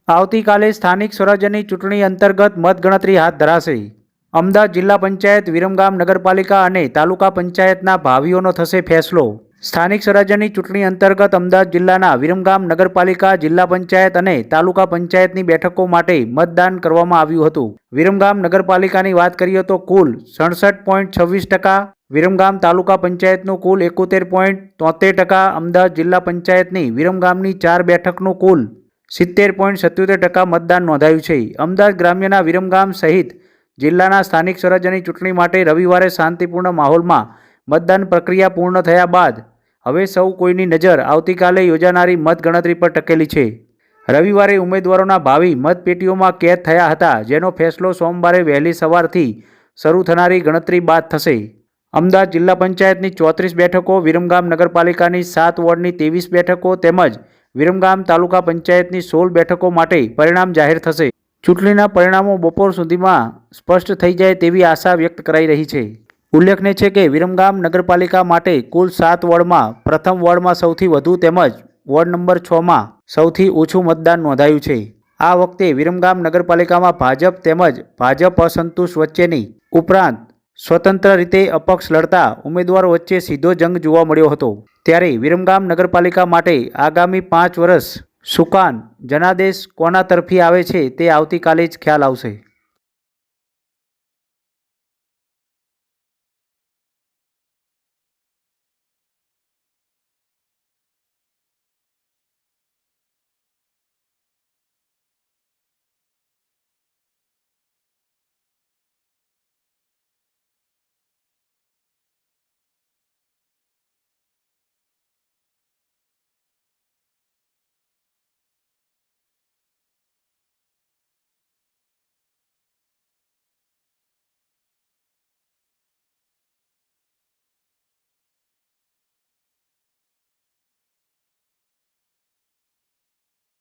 આવતીકાલે સ્થાનિક સ્વરાજ્યની ચૂંટણી અંતર્ગત મતગણતરી હાથ ધરાશે. અમદાવાદ જિલ્લા પંચાયત, વિરમગામ નગરપાલિકા અને તાલુકા પંચાયતના ભાવિઓનો થશે ફેસલો. સ્થાનિક સ્વરાજ્યની ચૂંટણી અંતર્ગત અમદાવાદ જિલ્લાના વિરમગામ નગરપાલિકા, જિલ્લા પંચાયત અને તાલુકા પંચાયતની બેઠકો માટે મતદાન કરવામાં આવ્યું હતું. વિરમગામ નગરપાલિકાની વાત કરીએ તો કુલ 67.26%, વિરમગામ તાલુકા પંચાયતનું કુલ 71.73%, અમદાવાદ જિલ્લા પંચાયતની વિરમગામની 4 બેઠકનું કુલ 70.77% મતદાન નોંધાયું છે. અમદાવાદ ગ્રામ્યના વિરમગામ સહિત જિલ્લાના સ્થાનિક સ્વરાજ્યની ચૂંટણી માટે રવિવારે શાંતિપૂર્ણ માહોલમાં મતદાન પ્રક્રિયા પૂર્ણ થયા બાદ હવે સૌ કોઈની નજર આવતીકાલે યોજાનારી મતગણતરી પર ટકેલી છે. રવિવારે ઉમેદવારોના ભાવિ મતપેટીઓમાં કેદ થયા હતા, જેનો ફેસલો સોમવારે વહેલી સવારથી શરૂ થનારી ગણતરી બાદ થશે. અમદાવાદ જિલ્લા પંચાયતની 34 બેઠકો, વિરમગામ નગરપાલિકાની 7 વોર્ડની 23 બેઠકો તેમજ વિરમગામ તાલુકા પંચાયતની 16 બેઠકો માટે પરિણામ જાહેર થશે. ચૂંટણીના પરિણામો બપોર સુધીમાં સ્પષ્ટ થઈ જાય તેવી આશા વ્યક્ત કરાઈ રહી છે. ઉલ્લેખનીય છે કે વિરમગામ નગરપાલિકા માટે કુલ 7 વોર્ડમાં પ્રથમ વોર્ડમાં સૌથી વધુ તેમજ વોર્ડ નંબર 6માં સૌથી ઓછું મતદાન નોંધાયું છે. આ વખતે વિરમગામ નગરપાલિકામાં ભાજપ તેમજ ભાજપ અસંતુષ્ટ વચ્ચેની ઉપરાંત સ્વતંત્ર રીતે અપક્ષ લડતા ઉમેદવારો વચ્ચે સીધો જંગ જોવા મળ્યો હતો. ત્યારે વિરમગામ નગરપાલિકા માટે આગામી 5 વર્ષ સુકાન જનાદેશ કોના તરફી આવે છે તે આવતીકાલે જ ખ્યાલ આવશે.